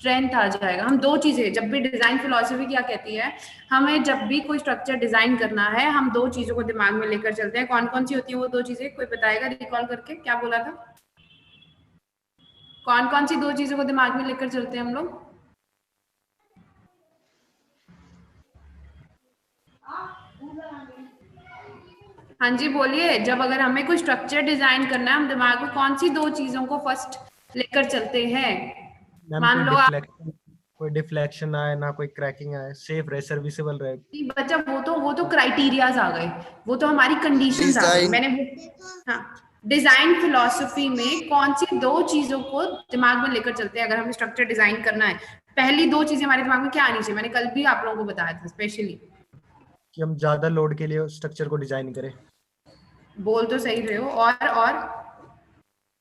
Strength आ जाएगा। हम दो चीजें, जब भी डिजाइन फिलोसफी क्या कहती है, हमें जब भी कोई स्ट्रक्चर डिजाइन करना है हम दो चीजों को दिमाग में लेकर चलते हैं। कौन कौन सी होती है वो दो चीजें, कोई बताएगा रिकॉल करके, क्या बोला था? कौन कौन सी दो चीजों को दिमाग में लेकर चलते हैं हम लोग? हाँ जी बोलिए। जब अगर हमें कोई स्ट्रक्चर डिजाइन करना है, हम दिमाग में कौन सी दो चीजों को फर्स्ट लेकर चलते हैं? मैम मान लो आप, कोई डिफ्लेक्शन आए ना, कोई क्रैकिंग आए, सेफ रहे, सर्विसेबल रहे। बच्चा वो तो क्राइटेरियाज आ गए, वो तो हमारी कंडीशंस आ गई। डिजाइन मैंने हाँ, डिजाइन फिलोसफी में कौन सी दो चीजों को दिमाग में लेकर चलते हैं अगर हमें स्ट्रक्चर डिजाइन करना है? पहली दो चीजें हमारे दिमाग में क्या आनी चाहिए? मैंने कल भी आप लोगों को बताया था स्पेशली। कि हम ज्यादा लोड के लिए स्ट्रक्चर को डिजाइन करें। बोल तो सही रहे हो। और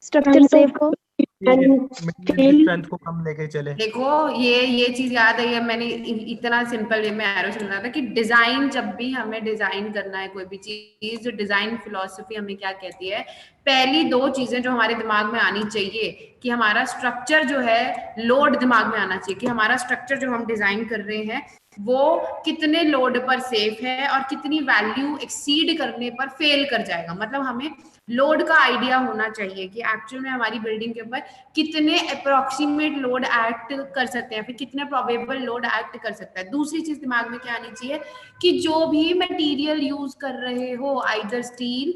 स्ट्रक्चर सेफ हो, स्ट्रेंथ को कम लेके चले। देखो ये चीज याद है, मैंने इतना सिंपल वे में एरो समझा था कि डिजाइन, जब भी हमें डिजाइन करना है कोई भी चीज, डिजाइन फिलोसफी हमें क्या कहती है, पहली दो चीजें जो हमारे दिमाग में आनी चाहिए कि हमारा स्ट्रक्चर जो है, लोड दिमाग में आना चाहिए कि हमारा स्ट्रक्चर जो हम डिजाइन कर रहे हैं वो कितने लोड पर सेफ है और कितनी वैल्यू एक्सीड करने पर फेल कर जाएगा। मतलब हमें लोड का आइडिया होना चाहिए कि एक्चुअल में हमारी बिल्डिंग के ऊपर कितने अप्रोक्सीमेट लोड एक्ट कर सकते हैं, फिर कितने प्रोबेबल लोड एक्ट कर सकता है। दूसरी चीज दिमाग में क्या आनी चाहिए कि जो भी मटेरियल यूज कर रहे हो, आइदर स्टील,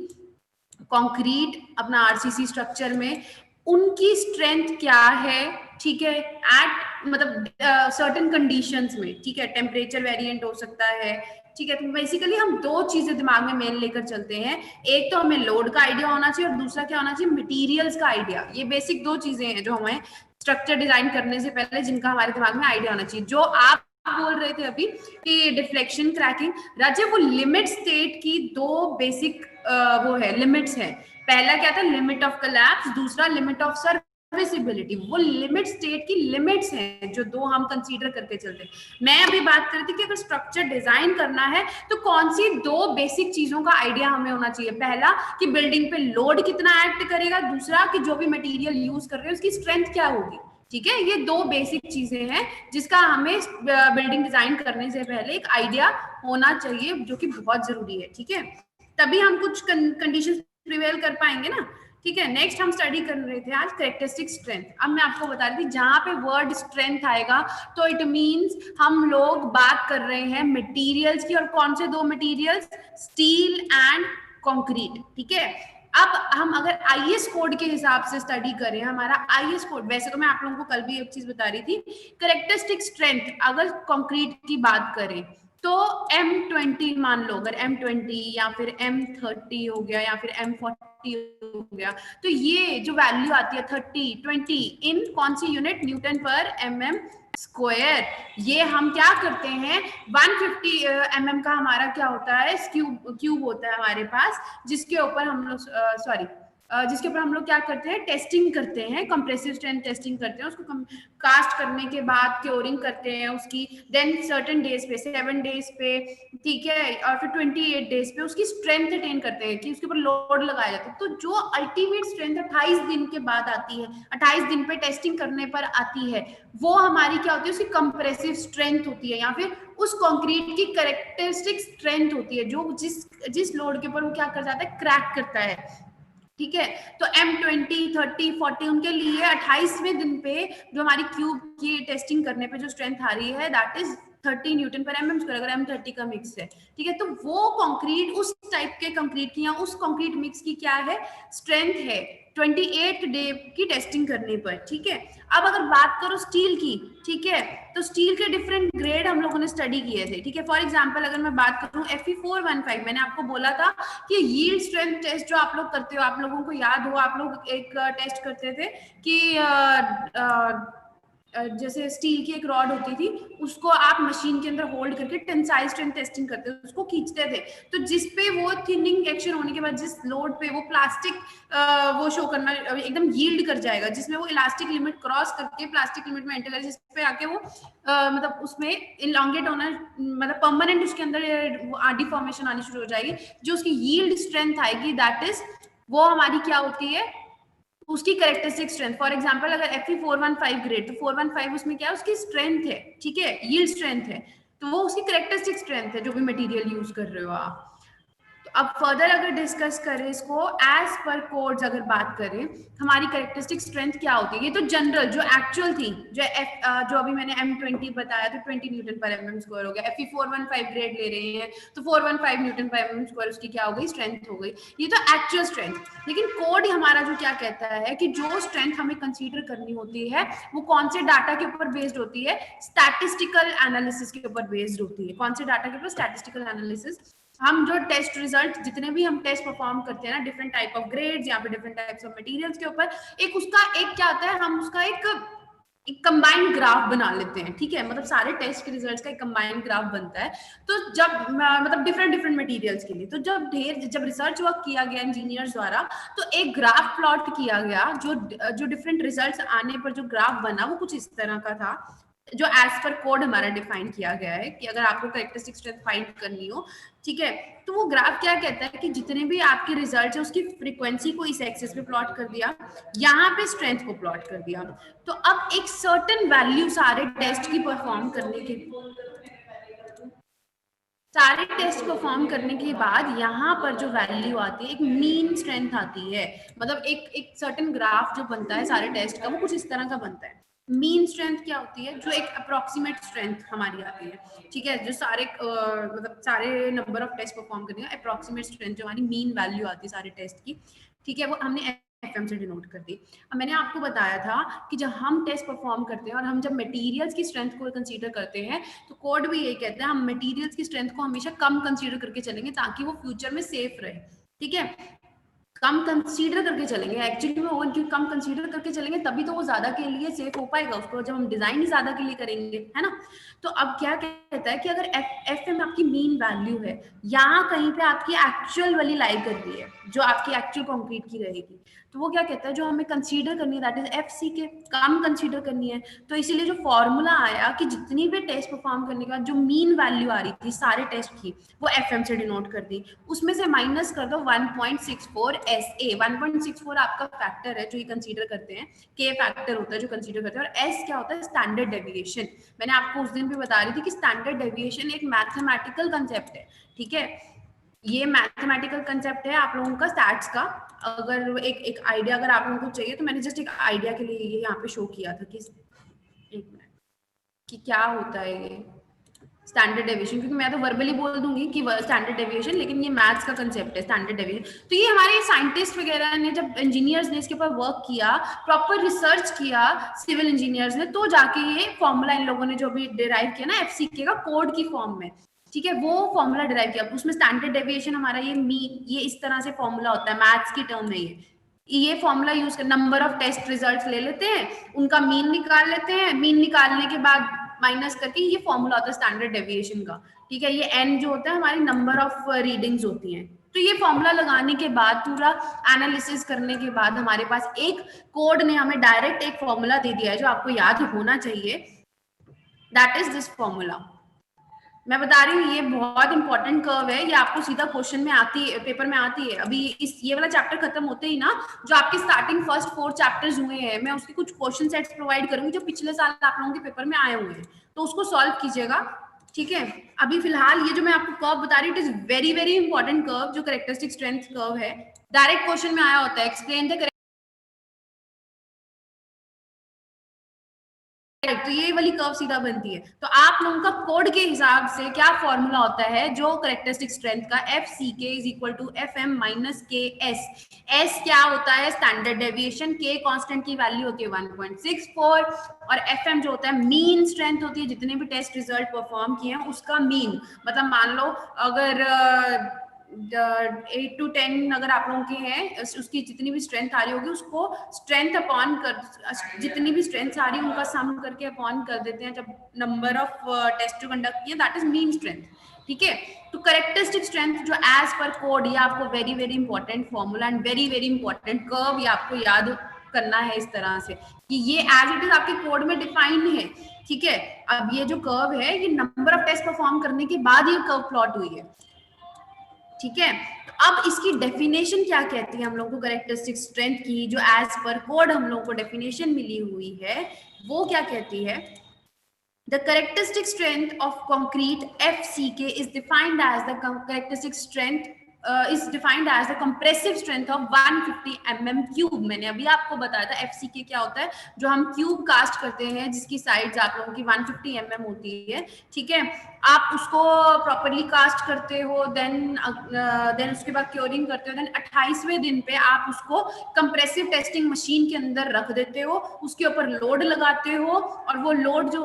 कंक्रीट, अपना आरसीसी स्ट्रक्चर में, उनकी स्ट्रेंथ क्या है, ठीक है, एट मतलब सर्टेन कंडीशंस में, ठीक है, टेम्परेचर वेरिएंट हो सकता है, ठीक है। तो बेसिकली हम दो चीजें दिमाग में मेन लेकर चलते हैं, एक तो हमें लोड का आइडिया होना चाहिए और दूसरा क्या होना चाहिए, मटेरियल्स का आइडिया। ये बेसिक दो चीजें हैं जो हमें स्ट्रक्चर डिजाइन करने से पहले जिनका हमारे दिमाग में आइडिया होना चाहिए। जो आप बोल रहे थे अभी कि डिफ्लेक्शन, क्रैकिंग, राज्य, वो लिमिट स्टेट की दो बेसिक वो है, लिमिट्स है। पहला क्या था, लिमिट ऑफ कोलैप्स, दूसरा लिमिट ऑफ सर्विसिबिलिटी। वो लिमिट स्टेट की लिमिट्स हैं जो दो हम कंसीडर करके चलते हैं। मैं अभी बात कर रही थी कि अगर स्ट्रक्चर डिजाइन करना है तो कौन सी दो बेसिक चीजों का आइडिया हमें होना चाहिए। पहला कि बिल्डिंग पे लोड कितना एक्ट करेगा, दूसरा कि जो भी मटेरियल यूज कर रहे हैं उसकी स्ट्रेंथ क्या होगी, ठीक है। ये दो बेसिक चीजें हैं जिसका हमें बिल्डिंग डिजाइन करने से पहले एक आइडिया होना चाहिए, जो कि बहुत जरूरी है, ठीक है। तभी हम कुछ कंडीशंस प्रिवेल कर पाएंगे ना, ठीक है। नेक्स्ट हम स्टडी कर रहे थे आज कैरेक्टरिस्टिक स्ट्रेंथ। अब मैं आपको बता रही थी जहां पे वर्ड स्ट्रेंथ आएगा तो इट मींस हम लोग बात कर रहे हैं मटेरियल्स की, और कौन से दो मटेरियल्स, स्टील एंड कंक्रीट, ठीक है। अब हम अगर आईएस कोड के हिसाब से स्टडी करें, हमारा आईएस कोड, वैसे तो मैं आप लोगों को कल भी एक चीज बता रही थी, कैरेक्टरिस्टिक स्ट्रेंथ अगर कंक्रीट की बात करें तो M20 मान लो, अगर M20 या फिर M30 हो गया या फिर M40 हो गया, तो ये जो वैल्यू आती है 30, 20 इन कौन सी यूनिट, न्यूटन पर mm स्क्वायर, ये हम क्या करते हैं 150 mm का हमारा क्या होता है, क्यूब होता है हमारे पास, जिसके ऊपर हम लोग जिसके ऊपर हम लोग क्या करते हैं, टेस्टिंग करते हैं, कंप्रेसिव स्ट्रेंथ टेस्टिंग करते हैं, उसको कास्ट करने के बाद क्योरिंग करते हैं उसकी, देन सर्टेन डेज पे, 7 डेज पे, ठीक है, और फिर 28 डेज पे उसकी स्ट्रेंथ अटेन करते हैं कि उसके ऊपर लोड लगाया जाता है। तो जो अल्टीमेट स्ट्रेंथ 28 दिन के बाद आती है, 28 दिन पे टेस्टिंग करने पर आती है, वो हमारी क्या होती है, उसकी कंप्रेसिव स्ट्रेंथ होती है, या फिर उस कंक्रीट की कैरेक्टरिस्टिक स्ट्रेंथ होती है जो जिस लोड के ऊपर वो क्या कर जाता है, क्रैक करता है, ठीक है। तो M20, 30, 40 उनके लिए 28वें दिन पे जो हमारी क्यूब की टेस्टिंग करने पे जो स्ट्रेंथ आ रही है, दैट इज 30 न्यूटन पर mm स्क्वायर, अगर M30 का मिक्स है, ठीक है। तो वो कंक्रीट, उस टाइप के कंक्रीट की या उस कंक्रीट मिक्स की क्या है, स्ट्रेंथ है 28 डे की टेस्टिंग करने पर, ठीक है। अब अगर बात करो स्टील की, ठीक है, तो स्टील के डिफरेंट ग्रेड हम लोगों ने स्टडी किए थे, ठीक है। फॉर एग्जांपल अगर मैं बात करूं Fe415, मैंने आपको बोला था कि यील्ड स्ट्रेंथ टेस्ट जो आप लोग करते हो, आप लोगों को याद हो, आप लोग एक टेस्ट करते थे कि जैसे स्टील की एक रॉड होती थी, उसको आप मशीन के अंदर होल्ड करके टेंसाइल स्ट्रेंथ टेस्टिंग करते थे, उसको खींचते थे, तो जिसपे वो थिनिंग एक्शन होने के बाद जिस लोड पे वो प्लास्टिक वो शो करना एकदम यील्ड कर जाएगा, जिसमें वो इलास्टिक लिमिट क्रॉस करके प्लास्टिक लिमिट में एंटर करे, जिसपे आके वो मतलब उसमें इलांगेट होना, मतलब परमानेंट उसके अंदर डिफॉर्मेशन आनी शुरू हो जाएगी, जो उसकी यील्ड स्ट्रेंथ आएगी, दैट इज वो हमारी क्या होती है, उसकी कैरेक्टरिस्टिक स्ट्रेंथ, फॉर एग्जांपल अगर Fe 415 ग्रेड, तो 415 उसमें क्या है, उसकी स्ट्रेंथ है, ठीक है, यील्ड स्ट्रेंथ है, तो वो उसकी कैरेक्टरिस्टिक स्ट्रेंथ है जो भी मटेरियल यूज कर रहे हो आप। तो अब फर्दर अगर डिस्कस करें इसको एज पर कोड्स, अगर बात करें हमारी कैरेक्टरिस्टिक स्ट्रेंथ क्या होती है, ये तो जनरल जो एक्चुअल थी, जो अभी मैंने M20 बताया तो 20 न्यूटन पर mm स्क्वायर हो गया, Fe 415 ग्रेड ले रहे हैं तो 415 न्यूटन पर mm स्क्वायर उसकी क्या हो गई, स्ट्रेंथ हो गई, ये तो एक्चुअल स्ट्रेंथ। लेकिन कोड हमारा जो क्या कहता है कि जो स्ट्रेंथ हमें कंसीडर करनी होती है वो कौन से डाटा के ऊपर बेस्ड होती है, स्टैटिस्टिकल एनालिसिस के ऊपर बेस्ड होती है। कौन से डाटा के ऊपर, स्टैटिस्टिकल एनालिसिस। हम जो टेस्ट रिजल्ट, जितने भी हम टेस्ट परफॉर्म करते हैं ना, डिफरेंट टाइप ऑफ ग्रेड्स या फिर डिफरेंट टाइप्स ऑफ मटेरियल्स के ऊपर, एक उसका एक क्या आता है, हम उसका एक कंबाइंड ग्राफ बना लेते हैं, ठीक है, मतलब सारे टेस्ट के रिजल्ट्स का एक कंबाइंड ग्राफ बनता है। तो जब मतलब डिफरेंट मटेरियल्स के लिए, तो जब रिसर्च वर्क किया गया इंजीनियर्स द्वारा, तो एक ग्राफ प्लॉट किया गया, जो डिफरेंट रिजल्ट्स आने पर जो ग्राफ बना वो कुछ इस तरह का था, जो एज पर कोड हमारा डिफाइन किया गया है कि अगर आपको कैरेक्टरिस्टिक स्ट्रेंथ फाइंड करनी हो, ठीक है, तो वो ग्राफ क्या कहता है कि जितने भी आपके रिजल्ट्स है उसकी फ्रीक्वेंसी को इस एक्सिस पे प्लॉट कर दिया, यहाँ पे स्ट्रेंथ को प्लॉट कर दिया। तो अब एक सर्टेन वैल्यू सारे टेस्ट की परफॉर्म करने के बाद यहाँ पर जो वैल्यू आती है, एक मीन स्ट्रेंथ आती है, मतलब एक सर्टेन ग्राफ जो बनता है सारे टेस्ट का वो कुछ इस तरह का बनता है। मीन स्ट्रेंथ क्या होती है, जो एक अप्रोक्सीमेट स्ट्रेंथ हमारी आती है, ठीक है, जो सारे मतलब सारे नंबर ऑफ टेस्ट परफॉर्म करने का अप्रोक्सीमेट स्ट्रेंथ जो हमारी मीन वैल्यू आती है सारे टेस्ट की, ठीक है, वो हमने FM से डिनोट कर दी। अब मैंने आपको बताया था कि जब हम टेस्ट परफॉर्म करते हैं और हम जब मटेरियल्स की स्ट्रेंथ को कंसीडर करते हैं, तो कोड भी यही कहते हैं हम मटेरियल्स की स्ट्रेंथ को हमेशा कम कंसीडर करके चलेंगे ताकि वो फ्यूचर में सेफ रहे, ठीक है, कम कंसीडर करके चलेंगे, एक्चुअली में वो कम कंसीडर करके चलेंगे तभी तो वो ज्यादा के लिए सेफ हो पाएगा, उसको जब हम डिजाइन ही ज्यादा के लिए करेंगे, है ना। तो अब क्या कहता है कि अगर FM आपकी मीन वैल्यू है, यहाँ कहीं पे आपकी एक्चुअल वाली लाई कर रही है, जो आपकी एक्चुअल कंक्रीट की रहेगी, तो वो क्या कहता है जो हमें कंसीडर करनी है that is FCK, come consider करनी है। तो इसीलिए जो फॉर्मूला आया कि जितनी भी टेस्ट परफॉर्म करने के बाद जो मीन वैल्यू आ रही थी सारे टेस्ट की, वो FM से डिनोट कर दी, उसमें से माइनस कर दो 1.64 SA। 1.64 आपका फैक्टर है जो ये कंसीडर करते हैं, K फैक्टर होता है जो कंसीडर करते हैं, और S क्या होता है, स्टैंडर्ड डेविएशन। मैंने आपको उस दिन भी बता रही थी कि स्टैंडर्ड डेविएशन एक मैथमेटिकल कंसेप्ट है, ठीक है, ये मैथमेटिकल कंसेप्ट है आप लोगों का स्टैट्स का। अगर एक आइडिया अगर आप लोगों को चाहिए तो मैंने जस्ट एक आइडिया के लिए ये यहाँ पे शो किया था कि एक मिनट कि क्या होता है ये स्टैंडर्ड डेविएशन, क्योंकि मैं तो वर्बली बोल दूंगी कि स्टैंडर्ड डेविएशन, लेकिन ये मैथ्स का कंसेप्ट है स्टैंडर्ड डेविएशन। तो ये हमारे साइंटिस्ट वगैरह ने, जब इंजीनियर्स ने इसके ऊपर वर्क किया, प्रॉपर रिसर्च किया सिविल इंजीनियर्स ने, तो जाके ये फॉर्मूला इन लोगों ने जो भी डिराइव किया ना FCK का कोड की फॉर्म में, ठीक है, वो फॉर्मूला डिराइव किया। उसमें स्टैंडर्ड डेविएशन हमारा ये इस तरह से फॉर्मूला होता है मैथ्स की टर्म में, ये फॉर्मूला यूज कर नंबर ऑफ टेस्ट रिजल्ट्स ले लेते हैं, उनका मीन निकाल लेते हैं, मीन निकालने के बाद माइनस करके ये फॉर्मूला होता है स्टैंडर्ड डेविएशन का, ठीक है, ये n जो होता है हमारी नंबर ऑफ रीडिंग्स होती हैं। तो ये फॉर्मूला लगाने के बाद, पूरा एनालिसिस करने के बाद हमारे पास एक कोड ने हमें डायरेक्ट एक फॉर्मूला दे दिया है जो आपको याद होना चाहिए, दैट इज दिस फॉर्मूला। मैं बता रही हूँ ये बहुत इंपॉर्टेंट कर्व है, ये आपको सीधा क्वेश्चन में आती है, पेपर में आती है। अभी ये वाला चैप्टर खत्म होते ही ना, जो आपके स्टार्टिंग फर्स्ट 4 चैप्टर्स हुए हैं, मैं उसके कुछ क्वेश्चन सेट्स प्रोवाइड करूंगी जो पिछले साल आप लोगों के पेपर में आए हुए हैं, तो उसको सॉल्व कीजिएगा, ठीक है। अभी फिलहाल ये जो मैं आपको कर्व बता रही हूँ, it is very very important curve, जो कैरेक्टरिस्टिक स्ट्रेंथ कर्व है, डायरेक्ट क्वेश्चन में आया होता है, एक्सप्लेन द। तो ये वाली कर्व सीधा बनती है। तो आप लोगों का कोड के हिसाब से क्या फॉर्मूला होता है, जो कैरेक्टरिस्टिक स्ट्रेंथ का, FCK is equal to FM minus KS। S क्या होता है, स्टैंडर्ड डेविएशन, K कांस्टेंट की वैल्यू होती है 1.64, और FM जो होता है मीन स्ट्रेंथ होती है, जितने भी टेस्ट रिजल्ट परफॉर्म किए हैं उसका मीन। मतलब मान लो अगर 8 to 10 अगर आप लोगों के हैं, उसकी जितनी भी स्ट्रेंथ आ रही होगी उसको स्ट्रेंथ अपॉन कर, जितनी भी स्ट्रेंथ आ रही है उनका सम करके अपॉन कर देते हैं जब नंबर ऑफ टेस्ट कंडक्ट किए, दैट इज मीन स्ट्रेंथ, ठीक है। तो कैरेक्टरिस्टिक स्ट्रेंथ जो एज पर कोड, ये आपको very very important formula and very very important curve, ये आपको याद करना है इस तरह से कि ये एज इट इज आपके कोड में डिफाइन है, ठीक है। अब ये जो कर्व है, ये नंबर ऑफ टेस्ट परफॉर्म करने के बाद ये कर्व प्लॉट हुई है, ठीक है। तो अब इसकी डेफिनेशन क्या कहती है हम लोग को कैरेक्टरिस्टिक स्ट्रेंथ की, जो एज पर कोड हम लोग को डेफिनेशन मिली हुई है, वो क्या कहती है? The characteristic strength of concrete FCK is defined as the characteristic strength is defined as the compressive strength of 150 mm cube। मैंने अभी आपको बताया था FCK क्या होता है, जो हम क्यूब कास्ट करते हैं जिसकी साइड्स आप लोगों की 150 mm होती है, ठीक है। आप उसको प्रॉपरली कास्ट करते हो, देन उसके बाद क्योरिंग करते हो, देन 28वें दिन पे आप उसको कंप्रेसिव टेस्टिंग मशीन के अंदर रख देते हो, उसके ऊपर लोड लगाते हो, और वो लोड जो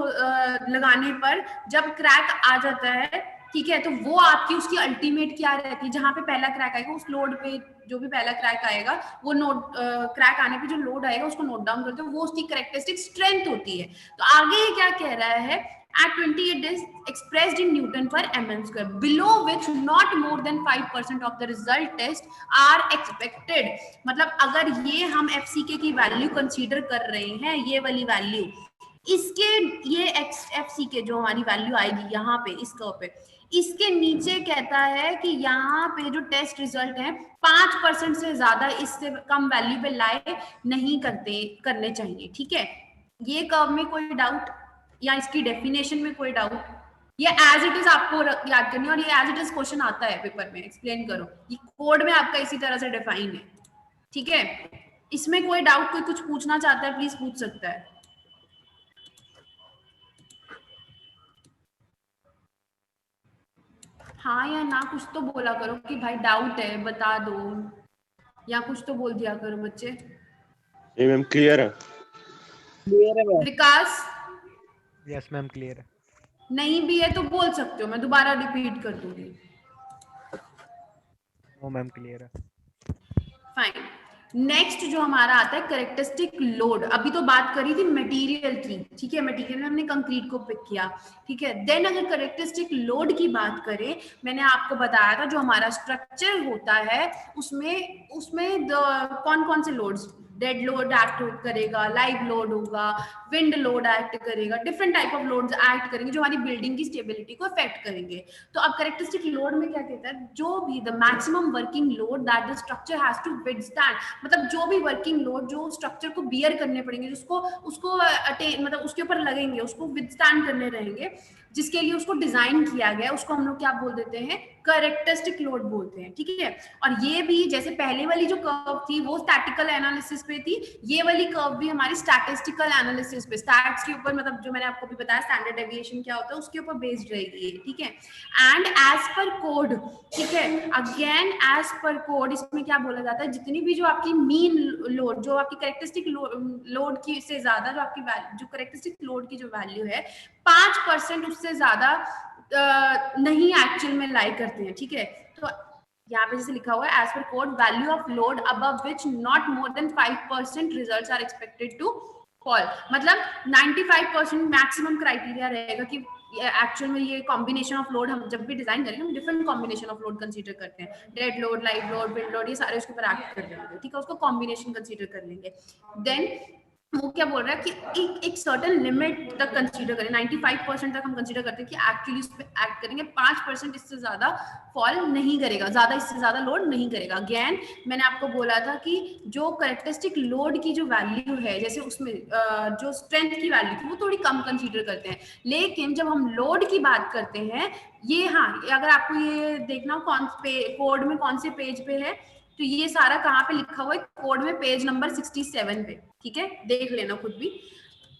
लगाने पर जब क्रैक आ जाता है, ठीक है, तो वो आपकी उसकी अल्टीमेट क्या रहती है, जहां पे पहला क्रैक आएगा उस लोड पे जो भी पहला क्रैक आएगा, वो नोट क्रैक आने पे जो लोड आएगा उसको नोट डाउन करते हो, वो उसकी कैरेक्टरिस्टिक स्ट्रेंथ होती है। तो आगे ये क्या कह रहा है, at 28 days expressed in Newton per mm square, below which not more than 5% of the result test are expected। मतलब अगर ये हम FCK की वैल्यू कंसीडर कर रहे हैं, ये वाली वैल्यू, इसके ये FCK जो हमारी वैल्यू आएगी यहाँ पे इस कर्व पे, इसके नीचे कहता है कि यहाँ पे जो टेस्ट रिजल्ट है 5% से ज्यादा, इससे कम वैल्यू पे लाए नहीं करने चाहिए, ठीक है। ये कर्व में कोई डाउट या इसकी डेफिनेशन में कोई डाउट? ये एज इट इज आपको याद करनी है, और ये एज इट इज क्वेश्चन आता है पेपर में, एक्सप्लेन करो, ये कोड में आपका इसी तरह से डिफाइन है, ठीक है। इसमें कोई डाउट, कोई कुछ पूछना चाहता है प्लीज पूछ सकता है। हाँ या ना कुछ तो बोला करो कि भाई डाउट है बता दो, या कुछ तो बोल दिया करो बच्चे। मैम क्लियर है? विकास यस मैम क्लियर है। नहीं भी है तो बोल सकते हो, मैं दोबारा रिपीट कर दूंगी। नो मैम क्लियर है। फाइन। नेक्स्ट जो हमारा आता है कैरेक्टरिस्टिक लोड। अभी तो बात करी थी मटेरियल की, ठीक है, मटेरियल में हमने कंक्रीट को पिक किया, ठीक है। देन अगर कैरेक्टरिस्टिक लोड की बात करें, मैंने आपको बताया था जो हमारा स्ट्रक्चर होता है उसमें कौन कौन से लोड्स, डेड लोड एक्ट करेगा, लाइव लोड होगा, विंड लोड एक्ट करेगा, different type of loads act करेंगे जो हमारी बिल्डिंग की स्टेबिलिटी को अफेक्ट करेंगे। तो अब कैरेक्टरिस्टिक लोड में क्या कहता है, जो भी the maximum working load that the structure has to withstand, मतलब जो भी वर्किंग लोड जो स्ट्रक्चर को बियर करने पड़ेंगे, उसको मतलब उसके ऊपर लगेंगे, उसको विथस्टैंड करने रहेंगे, जिसके लिए उसको डिजाइन किया गया, उसको हम लोग क्या बोल देते हैं, कैरेक्टरिस्टिक लोड बोलते हैं, ठीक है। और ये भी जैसे पहले वाली जो कर्व थी वो स्टैटिकल एनालिसिस पे थी, ये वाली कर्व भी हमारी स्टैटिस्टिकल एनालिसिस पे, स्टैट्स के ऊपर, मतलब जो मैंने आपको भी बताया स्टैंडर्ड डेविएशन क्या होता है उसके ऊपर बेस्ड रहेगी, ठीक है। एंड एज पर कोड, ठीक है, अगेन एज पर कोड इसमें क्या बोला जाता है, जितनी भी जो आपकी मीन लोड, जो आपकी कैरेक्टरिस्टिक लोड की से ज्यादा जो आपकी जो कैरेक्टरिस्टिक लोड की जो वैल्यू है 5% उससे ज्यादा नहीं एक्चुअल में लाई करते हैं, ठीक है। तो यहाँ पे जैसे लिखा हुआ है as per code value of load above which not more than 5% results are expected to fall, मतलब 95% मैक्सिमम क्राइटेरिया रहेगा कि एक्चुअल में ये कॉम्बिनेशन ऑफ लोड हम जब भी डिजाइन करेंगे हम different combination of load consider करते हैं, dead load, live load, wind load, ये सारे उसके ऊपर एक्ट कर लेंगे, ठीक है, उसको कॉम्बिनेशन कंसीडर कर लेंगे। देन वो क्या बोल रहा है कि एक सर्टेन लिमिट तक कंसीडर करें, 95% तक हम कंसीडर करते हैं कि एक्चुअली उस पर एक्ट करेंगे, 5% इससे ज्यादा फॉल नहीं करेगा, ज्यादा इससे ज्यादा लोड नहीं करेगा। अगेन मैंने आपको बोला था कि जो कैरेक्टरिस्टिक लोड की जो वैल्यू है, जैसे उसमें जो स्ट्रेंथ की वैल्यू थी वो थोड़ी कम कंसीडर करते हैं, लेकिन जब हम लोड की बात करते हैं, ये हाँ अगर आपको ये देखना हो कौन कोड में कौन से पेज पे है, तो ये सारा कहाँ पे लिखा हुआ है, कोड में पेज नंबर 67 पे, ठीक है, देख लेना खुद भी।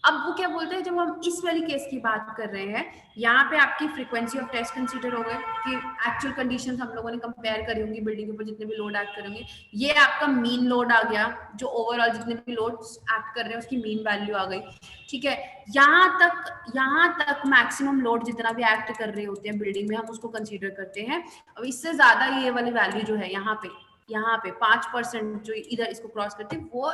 अब वो क्या बोलते हैं, जब हम इस वाली केस की बात कर रहे हैं, यहाँ पे आपकी फ्रीक्वेंसी ऑफ टेस्ट कंसीडर हो गए कि एक्चुअल कंडीशंस हम लोगों ने कंपेयर करी होंगी बिल्डिंग के ऊपर जितने भी लोड एक्ट करेंगे, ये आपका मीन लोड आ गया, जो ओवरऑल जितने भी लोड एक्ट कर रहे हैं उसकी मीन वैल्यू आ गई, ठीक है। यहाँ तक मैक्सिमम लोड जितना भी एक्ट कर रहे होते हैं बिल्डिंग में हम उसको कंसीडर करते हैं। अब इससे ज्यादा ये वाली वैल्यू जो है यहाँ पे 5% जो इधर इसको क्रॉस करते हैं वो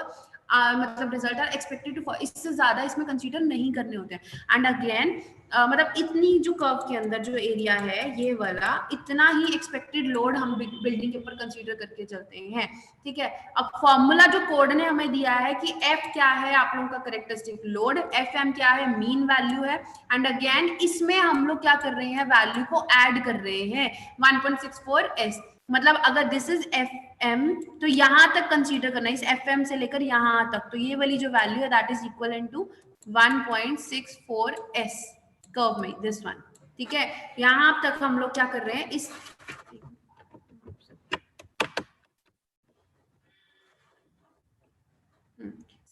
मतलब रिजल्ट आर एक्सपेक्टेड टू, इससे ज्यादा इसमें कंसीडर नहीं करने होते हैं। एंड अगेन मतलब इतनी जो कर्व के अंदर जो एरिया है ये वाला, इतना ही एक्सपेक्टेड लोड हम बिल्डिंग के ऊपर कंसीडर करके चलते हैं, ठीक है। अब फॉर्मूला जो कोड ने हमें दिया है कि एफ क्या है आप लोगों का कैरेक्टरिस्टिक लोड, एफ एम क्या है मीन वैल्यू है, एंड अगेन इसमें हम लोग क्या कर रहे हैं, वैल्यू को ऐड कर रहे हैं 1.64 एस। मतलब अगर दिस इज FM तो यहाँ तक कंसीडर करना है, इस FM से लेकर यहाँ तक, तो ये वाली जो वैल्यू है that is equal to 1.64s curve में, दिस वन, ठीक है। यहाँ तक हम लोग क्या कर रहे हैं, इस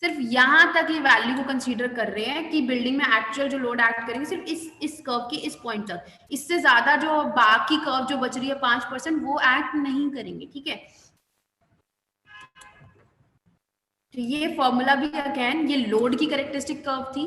सिर्फ यहाँ तक ये वैल्यू को कंसीडर कर रहे हैं कि बिल्डिंग में एक्चुअल जो लोड एक्ट करेंगे सिर्फ इस कर्व के इस पॉइंट तक, इससे ज्यादा जो बाकी कर्व जो बच रही है 5% वो एक्ट नहीं करेंगे, ठीक है। तो ये फॉर्मूला भी अगेन ये लोड की कैरेक्टरिस्टिक कर्व थी,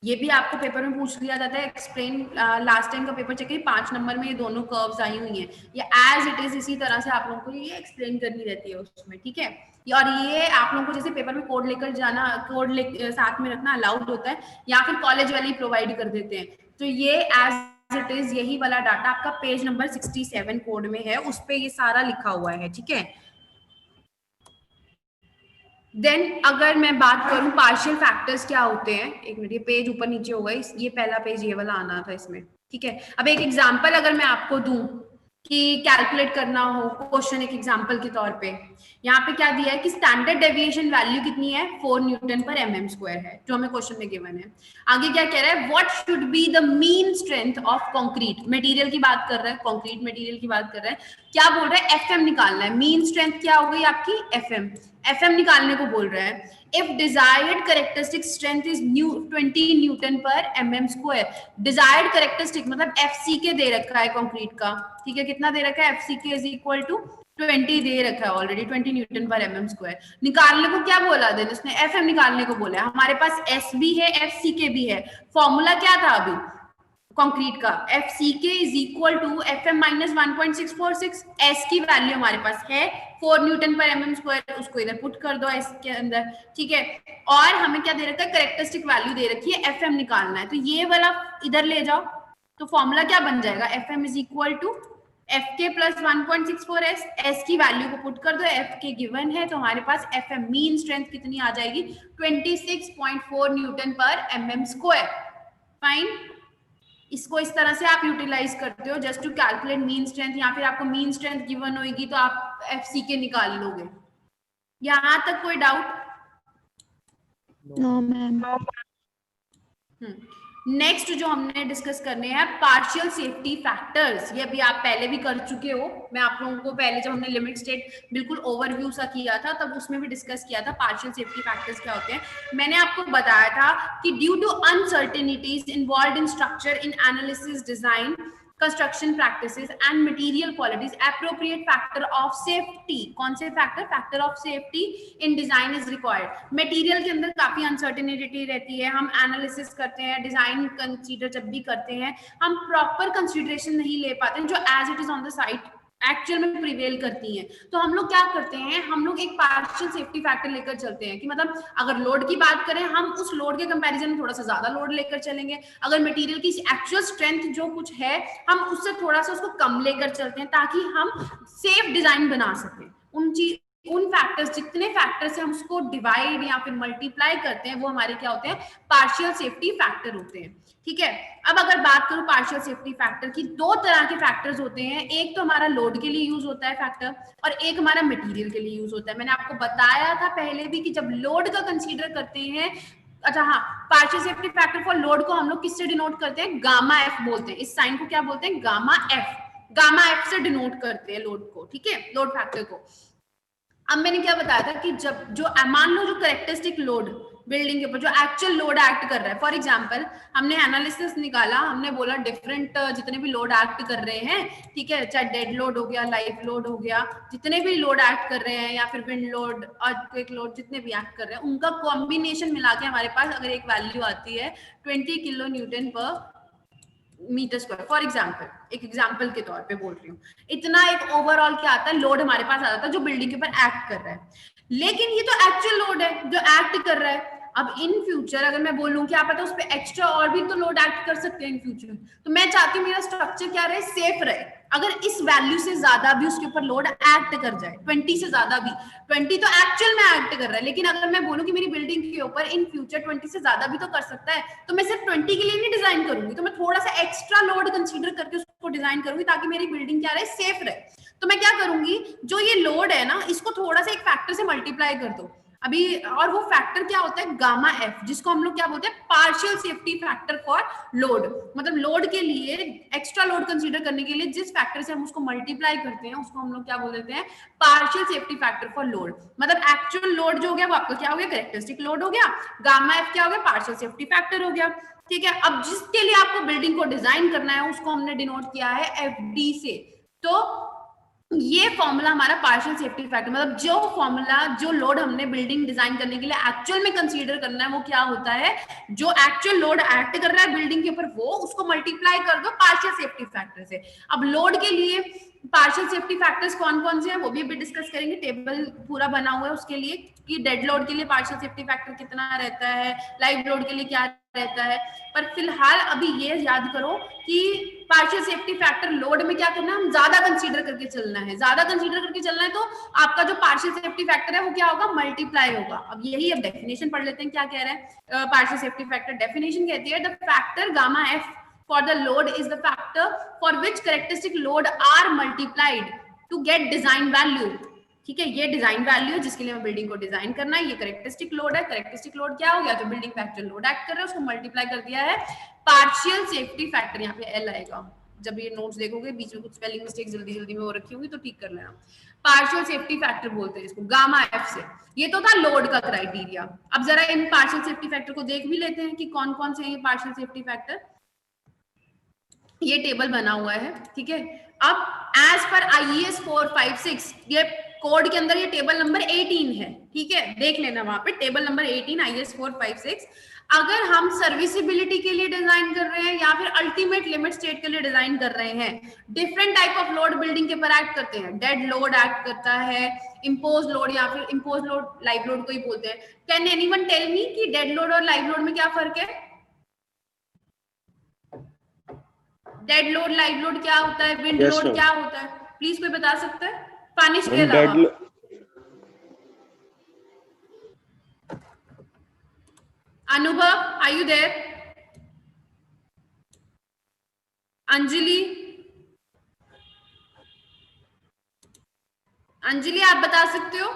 ये भी आपको पेपर में पूछ लिया जाता है, एक्सप्लेन लास्ट टाइम का पेपर चेक 5 नंबर में ये दोनों कर्व्स आई हुई हैं, ये एज इट इज इसी तरह से आप लोगों को ये एक्सप्लेन करनी रहती है उसमें, ठीक है। और ये आप लोगों को जैसे पेपर में कोड लेकर जाना, कोड साथ में रखना अलाउड होता है या फिर कॉलेज वाले ही प्रोवाइड कर देते हैं, तो ये एज इट इज यही वाला डाटा आपका पेज नंबर 67 कोड में है, उस पे ये सारा लिखा हुआ है, ठीक है। देन अगर मैं बात करूं पार्शियल फैक्टर्स क्या होते हैं, एक मिनट ये पेज ऊपर नीचे हो गई, ये पहला पेज ये वाला आना था इसमें, ठीक है। अब एक एग्जांपल अगर मैं आपको दूं कि कैलकुलेट करना हो क्वेश्चन, एक एग्जांपल के तौर पे यहाँ पे क्या दिया है कि स्टैंडर्ड डेविएशन वैल्यू कितनी है 4 न्यूटन पर mm स्क्वायर है, जो हमें क्वेश्चन में गिवन है। आगे क्या कह रहा है, what should be the mean strength of concrete, material की बात कर रहा है, कंक्रीट मटेरियल की बात कर रहा है, क्या बोल रहा है FM निकालना है, मीन स्ट्रेंथ क्या हो गई आपकी FM निकालने को बोल रहा है। If desired characteristic strength is 20 Newton पर mm स्क्वायर, डिजायर्ड कैरेक्टरिस्टिक मतलब FCK दे रखा है कंक्रीट का, ठीक है, कितना दे रखा है FCK इज इक्वल टू 20 दे रखा है ऑलरेडी, 20 न्यूटन पर mm स्क्वायर। निकालने को क्या बोला देन उसने, FM निकालने को बोला है, हमारे पास S भी है FCK भी है, फॉर्मूला क्या था अभी कंक्रीट का, FCK is equal to FM minus 1.646, S की वैल्यू हमारे पास है 4 न्यूटन पर mm स्क्वायर, उसको इधर पुट कर दो S के अंदर, ठीक है। और हमें क्या दे रखा है, कैरेक्टरिस्टिक वैल्यू दे रखी है FM निकालना है, तो ये वाला इधर ले जाओ, तो फॉर्मूला क्या बन जाएगा, FM is equal to FK plus 1.64S, S की वैल्यू को पुट कर दो, FK गिवन है, तो हमारे पास FM मीन स्ट्रेंथ कितनी आ जाएगी 26.4 न्यूटन पर mm स्क्वायर। फाइन, इसको इस तरह से आप यूटिलाइज करते हो just to calculate mean strength, या फिर आपको मीन स्ट्रेंथ गिवन होगी तो आप FCK निकाल लोगे। यहाँ तक कोई डाउट? No ma'am. नेक्स्ट जो हमने डिस्कस करने हैं पार्शियल सेफ्टी फैक्टर्स, ये अभी आप पहले भी कर चुके हो, मैं आप लोगों को पहले जब हमने लिमिट स्टेट बिल्कुल ओवरव्यू सा किया था तब उसमें भी डिस्कस किया था पार्शियल सेफ्टी फैक्टर्स क्या होते हैं। मैंने आपको बताया था कि due to uncertainties involved in structure in analysis design construction practices and material qualities appropriate factor of safety, कौन से factor of safety in design is required. Material के अंदर काफी अनसर्टेनिटी रहती है, हम एनालिसिस करते हैं, डिजाइन कंसीडर जब भी करते हैं हम प्रॉपर कंसीडरेशन नहीं ले पाते जो as it is on the site actual में प्रिवेल करती हैं, तो हम लोग क्या करते हैं, हम लोग एक पार्शियल सेफ्टी फैक्टर लेकर चलते हैं कि मतलब अगर लोड की बात करें हम उस लोड के कंपैरिजन में थोड़ा सा ज्यादा लोड लेकर चलेंगे, अगर मटेरियल की एक्चुअल स्ट्रेंथ जो कुछ है हम उससे थोड़ा सा उसको कम लेकर चलते हैं ताकि हम सेफ डिजाइन बना सकें। उन फैक्टर्स, जितने फैक्टर्स से हम उसको डिवाइड या फिर मल्टीप्लाई करते हैं वो हमारे क्या होते हैं, पार्शियल सेफ्टी फैक्टर होते हैं, ठीक है। अब अगर बात करूं पार्शियल सेफ्टी फैक्टर की, दो तरह के फैक्टर्स होते हैं, एक तो हमारा लोड के लिए यूज होता है फैक्टर और एक हमारा मटेरियल के लिए यूज होता है। मैंने आपको बताया था पहले भी कि जब लोड का कंसीडर करते हैं, अच्छा हाँ, partial safety factor for load को हम लोग किससे डिनोट करते हैं, गामा एफ बोलते हैं, इस साइन को क्या बोलते हैं, गामा एफ से डिनोट करते हैं लोड को, ठीक है, लोड फैक्टर को। अब मैंने क्या बताया था कि जब जो मान लो जो कैरेक्टरिस्टिक लोड बिल्डिंग के ऊपर जो एक्चुअल लोड एक्ट कर रहा है, फॉर एग्जांपल हमने एनालिसिस निकाला, हमने बोला डिफरेंट जितने भी लोड एक्ट कर रहे हैं, ठीक है, चाहे डेड लोड हो गया, लाइव लोड हो गया, जितने भी लोड एक्ट कर रहे हैं या फिर विंड लोड, अर्थक्वेक लोड, जितने भी एक्ट कर रहे हैं उनका कॉम्बिनेशन मिला के हमारे पास अगर एक वैल्यू आती है 20 किलो न्यूटन पर मीटर स्क्वायर, फॉर एग्जाम्पल, एक एग्जाम्पल के तौर पे बोल रही हूँ, इतना एक ओवरऑल क्या आता है लोड हमारे पास आता है जो बिल्डिंग के ऊपर एक्ट कर रहा है। लेकिन ये तो एक्चुअल लोड है जो एक्ट कर रहा है, अब इन फ्यूचर अगर मैं बोलूं कि आप पता उस पर एक्स्ट्रा और भी तो लोड एक्ट कर सकते हैं इन फ्यूचर, तो मैं चाहती हूँ मेरा स्ट्रक्चर क्या रहे, सेफ रहे। अगर इस वैल्यू से ज्यादा भी उसके ऊपर लोड एक्ट कर जाए, 20 से ज्यादा भी, 20 तो एक्चुअल में एक्ट कर रहा है, लेकिन अगर मैं बोलूं कि मेरी बिल्डिंग के ऊपर इन फ्यूचर 20 से ज्यादा भी तो कर सकता है, तो मैं सिर्फ 20 के लिए नहीं डिजाइन करूंगी, तो मैं थोड़ा सा एक्स्ट्रा लोड कंसीडर करके उसको डिजाइन करूंगी ताकि मेरी बिल्डिंग क्या रहे, सेफ रहे। तो मैं क्या करूंगी, जो ये लोड है ना इसको थोड़ा सा एक फैक्टर से मल्टीप्लाई कर दो अभी, और वो फैक्टर क्या होता है गामा एफ, जिसको हम लोग क्या बोलते हैं partial safety factor for load. मतलब लोड के लिए एक्स्ट्रा लोड कंसीडर करने के लिए जिस फैक्टर से हम उसको मल्टीप्लाई करते हैं उसको हम लोग क्या बोल देते हैं partial safety factor for load. मतलब एक्चुअल लोड जो हो गया वो आपका क्या हो गया कैरेक्टरिस्टिक लोड हो गया, गामा एफ क्या हो गया पार्शियल सेफ्टी फैक्टर हो गया। ठीक है, अब जिसके लिए आपको बिल्डिंग को डिजाइन करना है उसको हमने डिनोट किया है एफडी से। तो ये फॉर्मूला हमारा पार्शियल सेफ्टी फैक्टर, मतलब जो फॉर्मूला जो लोड हमने बिल्डिंग डिजाइन करने के लिए एक्चुअल में कंसीडर करना है वो क्या होता है, जो एक्चुअल लोड एक्ट कर रहा है बिल्डिंग के ऊपर वो उसको मल्टीप्लाई कर दो पार्शियल सेफ्टी फैक्टर से। अब लोड के लिए पार्शियल सेफ्टी फैक्टर्स कौन कौन से हैं वो भी अभी डिस्कस करेंगे, टेबल पूरा बना हुआ है उसके लिए कि डेड लोड के लिए पार्शियल सेफ्टी फैक्टर कितना रहता है, लाइव लोड के लिए क्या रहता है। पर फिलहाल अभी ये याद करो कि पार्शियल सेफ्टी फैक्टर लोड में क्या करना है, हम ज्यादा कंसीडर करके चलना है, ज्यादा कंसीडर करके चलना है तो आपका जो पार्शियल सेफ्टी फैक्टर है वो क्या होगा मल्टीप्लाई होगा। अब यही अब डेफिनेशन पढ़ लेते हैं क्या कह रहे हैं पार्शियल सेफ्टी फैक्टर। डेफिनेशन कहती है the factor gamma F for the load is the factor for which characteristic load are multiplied to get design value। ठीक है, ये डिजाइन वैल्यू है जिसके लिए हमें बिल्डिंग को डिजाइन करना है, ये करेक्टरिस्टिक लोड है। करेक्टरिस्टिक लोड क्या हो गया, तो बिल्डिंग फैक्टर लोड एक्ट कर रहा है उसको मल्टीप्लाई कर दिया है पार्शियल सेफ्टी फैक्टर, यहाँ पे एल आएगा। जब ये नोट्स देखोगे बीच में कुछ स्पेलिंग मिस्टेक जल्दी जल्दी में हो रखी होंगी तो ठीक कर लेना। पार्शियल सेफ्टी फैक्टर बोलते हैं इसको गामा एफ से। ये तो था लोड का क्राइटेरिया। अब जरा इन पार्शियल सेफ्टी फैक्टर को देख भी लेते हैं कि कौन कौन से हैं ये पार्शियल सेफ्टी फैक्टर। ये टेबल बना हुआ है, ठीक है। अब एज पर IES 456 ये कोड के अंदर ये टेबल नंबर 18 है, ठीक है, देख लेना वहां पे टेबल नंबर 18 IES 456। अगर हम सर्विसिबिलिटी के लिए डिजाइन कर रहे हैं या फिर अल्टीमेट लिमिट स्टेट के लिए डिजाइन कर रहे हैं, different type of load building के ऊपर एक्ट करते हैं। डेड लोड एक्ट करता है, इम्पोज लोड या फिर इम्पोज लोड लाइव लोड को ही बोलते हैं। कैन एनीवन टेल मी कि डेड लोड और लाइव लोड में क्या फर्क है? डेड लोड लाइव लोड क्या होता है, विंड लोड क्या होता है, प्लीज कोई बता सकता है फानिश के अलावा? Anubhav are you there? Anjali, Anjali आप बता सकते हो?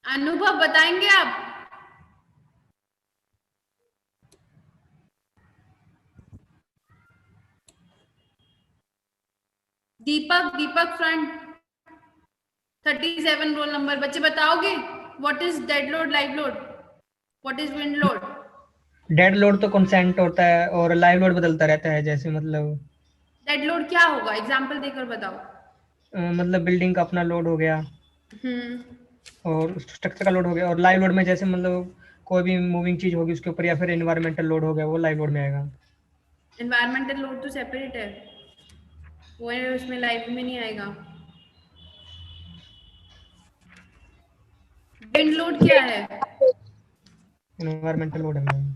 अनुभव बताएंगे आप? Deepak, Deepak front 37 roll number, बच्चे बताओगे what is dead load, live load, what is wind load? Dead load तो कांस्टेंट होता है और लाइव लोड बदलता रहता है, जैसे मतलब डेड लोड क्या होगा, एग्जांपल देकर बताओ। मतलब बिल्डिंग का अपना लोड हो गया और स्ट्रक्चर का लोड हो गया, और लाइव लोड में जैसे मतलब कोई भी मूविंग चीज होगी उसके ऊपर, या फिर एनवायरमेंटल लोड हो गया वो लाइव लोड में आएगा। एनवायरमेंटल लोड तो सेपरेट है, वो उसमें लाइव में नहीं आएगा। विंड लोड क्या है? एनवायरमेंटल लोड है मैम।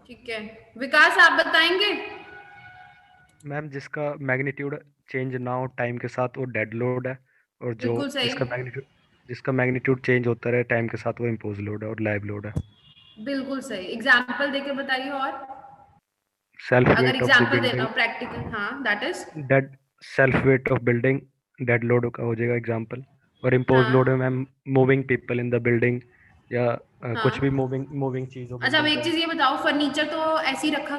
ठीक है, विकास आप बताएंगे? मैम जिसका मैग्नीट्यूड चेंज ना हो टाइम के साथ वो डेड लोड है, और जो जिसका मैग्नीट्यूड चेंज होता रहे टाइम के साथ वो इम्पोज लोड है और लाइव लोड है। बिल्कुल सही, एग्जांपल देके बताइए। और सेल्फ अगर वेट ऑफ एग्जांपल देना हो प्रैक्टिकल, हाँ that is dead self weight of building dead load का हो जाएगा एग्जांपल। और इम्पोज लोड है ma'am moving people in the building या कुछ भी मूविंग चीज हो। अच्छा, अब एक चीज ये बताओ, फर्नीचर तो ऐसे ही रखा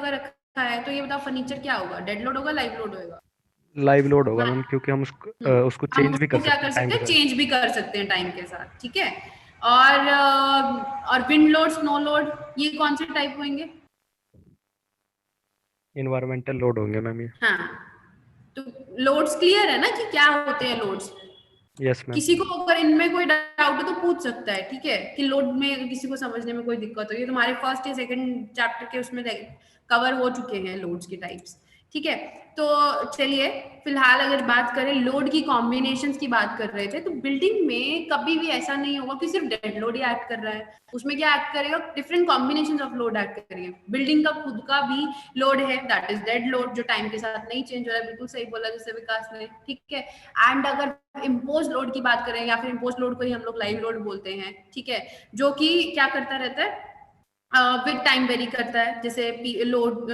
है, तो ये बताओ फर्नीचर क्या होगा, डेड लोड होगा लाइव लोड होगा? लाइव लोड होगा मैम, क्योंकि हम उसको चेंज भी कर सकते हैं, चेंज भी कर सकते हैं टाइम के साथ, ठीक है। और विंड लोड, स्नो लोड, ये कौन से टाइप होंगे? एनवायरमेंटल लोड होंगे मैम ये। हाँ, तो लोड्स क्लियर है ना कि क्या होते हैं लोड्स? Yes ma'am. किसी को अगर इनमें कोई डाउट है तो पूछ सकता है, ठीक है, कि लोड में किसी को समझने में कोई दिक्कत हो। ये तुम्हारे फर्स्ट या सेकंड चैप्टर के उसमें कवर हो चुके हैं लोड्स के टाइप्स। ठीक है, तो चलिए फिलहाल अगर बात करें लोड की कॉम्बिनेशंस की बात कर रहे थे, तो बिल्डिंग में कभी भी ऐसा नहीं होगा कि सिर्फ डेड लोड ही एक्ट कर रहा है, उसमें क्या एक्ट करेगा, different combinations of load act करेंगे। बिल्डिंग का खुद का भी लोड है, दैट इज डेड लोड, जो टाइम के साथ नहीं चेंज हो रहा है, बिल्कुल सही बोला जैसे विकास ने, ठीक है। एंड अगर इम्पोज लोड की बात करें, या फिर इम्पोज लोड को ही हम लोग लाइव लोड बोलते हैं, ठीक है, जो कि क्या करता रहता है, विद टाइम वेरी करता है, जैसे लोड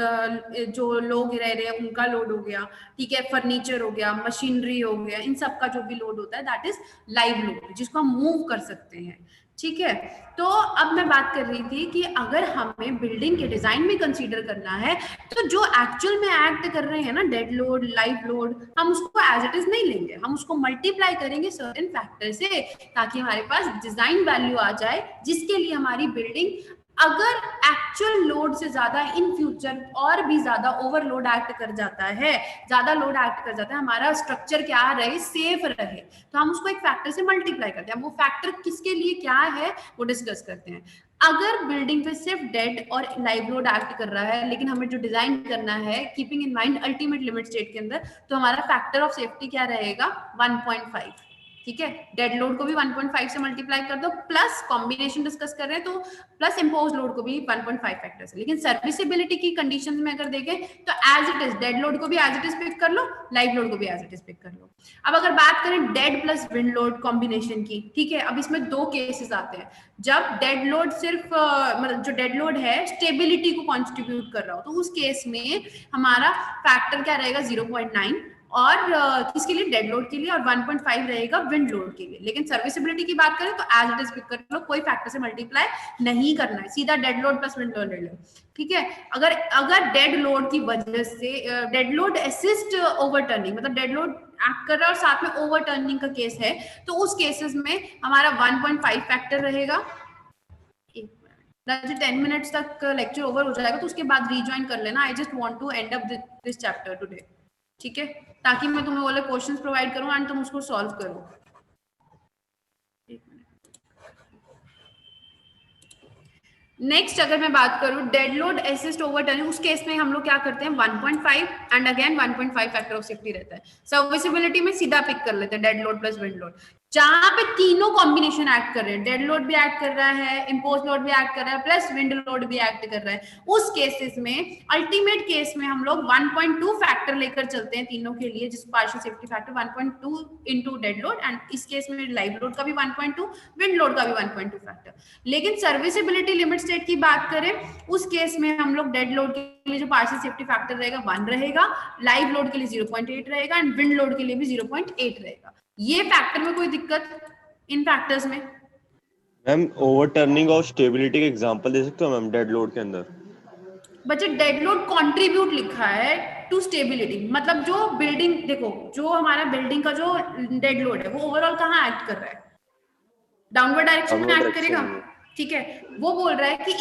जो लोग रह रहे हैं उनका लोड हो गया, ठीक है, फर्नीचर हो गया, मशीनरी हो गया, इन सब का जो भी लोड होता है दैट इज लाइव लोड, जिसको हम मूव कर सकते हैं, ठीक है। तो अब मैं बात कर रही थी कि अगर हमें बिल्डिंग के डिजाइन में कंसीडर करना है, तो जो एक्चुअल में एक्ट कर रहे हैं ना डेड लोड, लाइव लोड, हम उसको एज इट इज नहीं लेंगे, हम उसको मल्टीप्लाई करेंगे सर्टेन फैक्टर से, ताकि हमारे पास डिजाइन वैल्यू आ जाए, जिसके लिए हमारी बिल्डिंग अगर एक्चुअल लोड से ज्यादा इन फ्यूचर और भी ज्यादा ओवरलोड एक्ट कर जाता है, ज्यादा लोड एक्ट कर जाता है, हमारा स्ट्रक्चर क्या रहे, सेफ रहे, तो हम उसको एक फैक्टर से मल्टीप्लाई करते हैं। वो फैक्टर किसके लिए क्या है वो डिस्कस करते हैं। अगर बिल्डिंग पे सिर्फ डेड और लाइव लोड एक्ट कर रहा है, लेकिन हमें जो डिजाइन करना है keeping in mind ultimate limit state के अंदर, तो हमारा फैक्टर ऑफ सेफ्टी क्या रहेगा, 1.5, ठीक है। डेड लोड को भी 1.5 से मल्टीप्लाई कर दो, प्लस कॉम्बिनेशन डिस्कस कर रहे हैं तो प्लस इम्पोज लोड को भी 1.5 फैक्टर से। लेकिन सर्विसिबिलिटी की कंडीशंस में अगर देखें तो as it is dead load को भी एज इट इज पिक कर लो, लाइव लोड को भी एज इट इज पिक कर लो। अब अगर बात करें dead plus wind load combination की, ठीक है, अब इसमें दो केसेस आते हैं। जब डेड लोड सिर्फ मतलब जो डेड लोड है स्टेबिलिटी को कॉन्ट्रीब्यूट कर रहा हो, तो उस केस में हमारा फैक्टर क्या रहेगा, 0.9, और किसके लिए, डेड लोड के लिए, और 1.5 रहेगा विंड लोड के लिए। लेकिन सर्विसिबिलिटी की बात करें तो एज इट इज पिक कर लो, कोई फैक्टर से मल्टीप्लाई नहीं करना है, सीधा dead load plus wind load ले लो, ठीक है। अगर डेड लोड की वजह से डेड लोड असिस्ट ओवरटर्निंग, मतलब डेड लोड एक्ट कर रहा है और साथ में ओवरटर्निंग का केस है, तो उस केसेस में हमारा 1.5 फैक्टर रहेगा। 10 मिनट्स तक लेक्चर ओवर हो जाएगा, तो उसके बाद रीजॉइन कर लेना। I just want to end up this chapter today, ठीक है, ताकि मैं तुम्हें वाले क्वेश्चंस प्रोवाइड करूं एंड तुम उसको सॉल्व करो। नेक्स्ट अगर मैं बात करूं डेड लोड असिस्ट ओवरटर्निंग, उस केस में हम लोग क्या करते हैं, 1.5 and again 1.5 factor of safety रहता है। सर्विसिबिलिटी में सीधा पिक कर लेते हैं dead load plus wind load, जहां पे तीनों कॉम्बिनेशन एक्ट कर रहे हैं, डेड लोड भी एक्ट कर रहा है, इम्पोज लोड भी एक्ट कर रहा है, प्लस विंड लोड भी एक्ट कर रहा है। उस केसेस में अल्टीमेट केस में हम लोग 1.2 फैक्टर लेकर चलते हैं तीनों के लिए, जिस partial safety factor 1.2 into dead load, and इस केस में लाइव लोड का भी 1.2, विंड लोड का भी 1.2 फैक्टर। लेकिन सर्विसिबिलिटी लिमिट स्टेट की बात करें, उस केस में हम लोग डेड लोड के लिए जो पार्शियल सेफ्टी फैक्टर रहेगा 1 रहेगा, लाइव लोड के लिए 0.8 रहेगा, एंड विंड लोड के लिए भी 0.8 रहेगा। ये फैक्टर में कोई दिक्कत इन फैक्टर्स में? मैम ओवरटर्निंग और स्टेबिलिटी का एग्जांपल दे सकते हो मैम डेड लोड के अंदर? बच्चे डेड लोड कंट्रीब्यूट लिखा है टू स्टेबिलिटी, मतलब जो बिल्डिंग, देखो जो हमारा बिल्डिंग का जो डेड लोड है वो ओवरऑल कहाँ एक्ट कर रहा है, डाउनवर्ड डायरेक्शन में एक्ट करेगा, ठीक है। वो बोल रहा है कि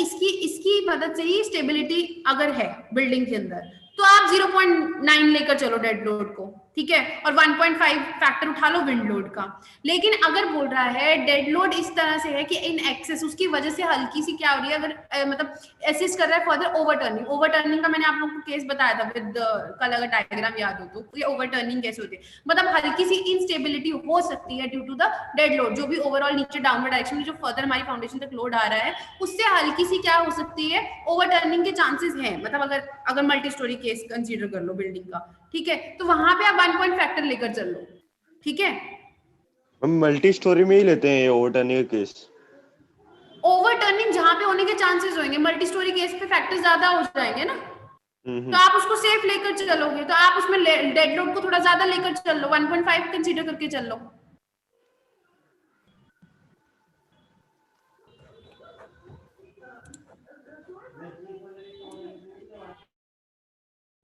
इसकी मदद से ही स्टेबिलिटी अगर है बिल्डिंग के अंदर, तो आप 0.9 लेकर चलो डेड लोड को, ठीक है, और 1.5 फैक्टर उठा लो विंड लोड का। लेकिन अगर बोल रहा है डेड लोड इस तरह से है कि इन एक्सेस, उसकी वजह से हल्की सी क्या हो रही है, अगर मतलब असिस्ट कर रहा है फर्दर ओवरटर्निंग। ओवरटर्निंग का मैंने आप लोगों को केस बताया था विद कल, अगर डायग्राम याद हो तो, ये ओवरटर्निंग कैसे होती है, मतलब हल्की सी इनस्टेबिलिटी हो सकती है due to the dead load, जो भी ओवरऑल नीचे डाउनवर्ड डायरेक्शन में जो फर्दर हमारी फाउंडेशन तक लोड आ रहा है, उससे हल्की सी क्या हो सकती है, ओवरटर्निंग के चांसेस हैं। मतलब अगर मल्टी स्टोरी केस कंसीडर कर लो बिल्डिंग का, ठीक है, तो वहां पे आप 1 पॉइंट फैक्टर लेकर चल लो, ठीक है। हम मल्टी स्टोरी में ही लेते हैं ये ओवरटर्निंग का केस। ओवरटर्निंग जहां पे होने के चांसेस होंगे, मल्टी स्टोरी केस पे फैक्टर ज्यादा हो जाएंगे ना, तो आप उसको सेफ लेकर चलोगे, तो आप उसमें डेड लोड को थोड़ा ज्यादा लेकर चल लो, 1.5 कंसीडर करके चल लो।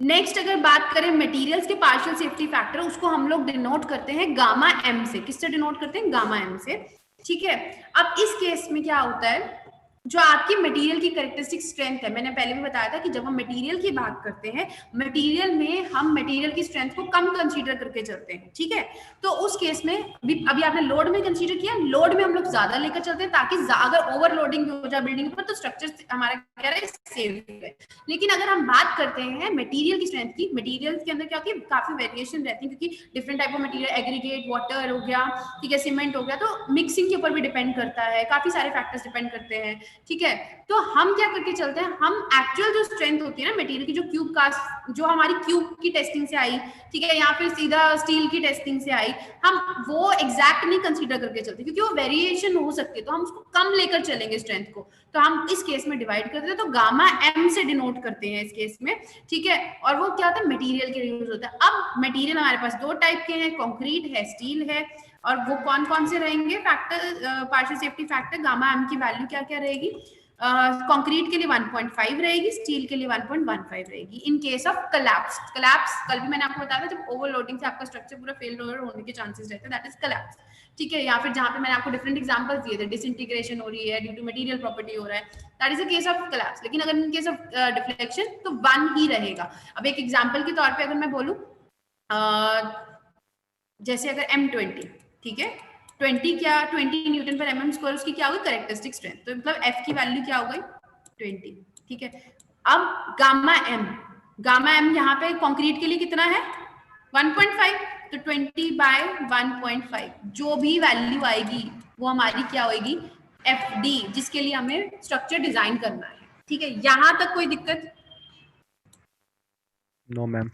नेक्स्ट अगर बात करें मटेरियल्स के पार्शियल सेफ्टी फैक्टर, उसको हम लोग डिनोट करते हैं गामा एम से। किससे डिनोट करते हैं? गामा एम से, ठीक है। अब इस केस में क्या होता है, जो आपकी मटेरियल की कैरेक्टरिस्टिक स्ट्रेंथ है, मैंने पहले भी बताया था कि जब हम मटेरियल की बात करते हैं, मटेरियल में हम मटेरियल की स्ट्रेंथ को कम कंसीडर करके चलते हैं, ठीक है। तो उस केस में अभी आपने लोड में कंसीडर किया, लोड में हम लोग ज्यादा लेकर चलते हैं ताकि अगर ओवरलोडिंग हो जाए बिल्डिंग पर तो स्ट्रक्चर हमारा क्या रहे, सेफ है। लेकिन अगर हम बात करते हैं मटेरियल की स्ट्रेंथ की, मटेरियल के अंदर क्या होती है, काफी वेरिएशन रहती है क्योंकि different type of material, aggregate, water हो गया, ठीक है, सीमेंट हो गया, तो मिक्सिंग के ऊपर भी डिपेंड करता है, काफी सारे फैक्टर्स डिपेंड करते हैं, ठीक है। तो हम क्या करके चलते हैं, हम एक्चुअल जो स्ट्रेंथ होती है ना मटेरियल की, जो क्यूब कास्ट, जो हमारी क्यूब की टेस्टिंग से आई, ठीक है, या फिर सीधा स्टील की टेस्टिंग से आई, हम वो एग्जैक्ट नहीं कंसीडर करके चलते क्योंकि वो वेरिएशन हो सकती है, तो हम उसको कम लेकर चलेंगे स्ट्रेंथ को। तो हम इस केस में डिवाइड करते हैं, तो गामा एम से डिनोट करते हैं इस केस में, ठीक है। और वो क्या होता है, मटेरियल के यूज होता है। अब मटेरियल हमारे पास दो टाइप के हैं, कंक्रीट है, स्टील है, और वो कौन कौन से रहेंगे factor, partial safety factor, gamma M की वैल्यू क्या क्या रहेगी, कंक्रीट के लिए 1.5 रहेगी, स्टील के लिए 1.15 रहेगी। इन केस ऑफ कोलैप्स, कल भी मैंने आपको बताया था, जब ओवरलोडिंग से आपका स्ट्रक्चर पूरा फेल होने के चांसेस रहते हैं, दैट इज कोलैप्स, ठीक है। या फिर जहां पे मैंने आपको डिफरेंट एग्जांपल्स दिए थे, डिसइंटीग्रेशन हो रही है ड्यू टू मटेरियल प्रॉपर्टी हो रहा है, that is a case of collapse. लेकिन अगर इन केस ऑफ डिफ्लेक्शन तो 1 ही रहेगा। अब एक एग्जांपल के तौर पे अगर मैं बोलूं, जैसे अगर M20, ठीक है, 20 न्यूटन पर mm स्क्वायर, उसकी क्या होगी कैरेक्टरिस्टिक स्ट्रेंथ, तो मतलब F की वैल्यू क्या हो गई 20, ठीक है। अब गामा m यहाँ पे कंक्रीट के लिए कितना है 1.5, तो 20/1.5 जो भी वैल्यू आएगी वो हमारी क्या होगी FD, जिसके लिए हमें स्ट्रक्चर डिजाइन करना है, ठीक है। यहां तक कोई दिक्कत? No ma'am.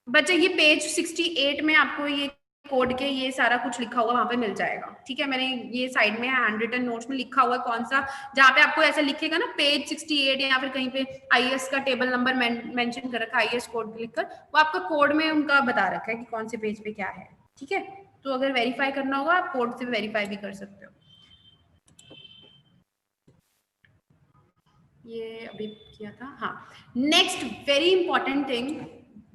बच्चे ये पेज 68 में आपको ये कोड के ये सारा कुछ लिखा हुआ वहां पे मिल जाएगा, ठीक है। मैंने ये साइड में हैंड रिटन नोट्स में लिखा हुआ है कौन सा, जहाँ पे आपको ऐसा लिखेगा ना पेज 68 या फिर कहीं पे आईएएस का टेबल नंबर मेंशन कर रखा है, आईएएस कोड लिखकर, वो आपका कोड में उनका बता रखा है कि कौन से पेज पे क्या है, ठीक है। तो अगर वेरीफाई करना होगा आप कोड से वेरीफाई भी कर सकते हो। ये अभी किया था, हाँ। Next very important thing,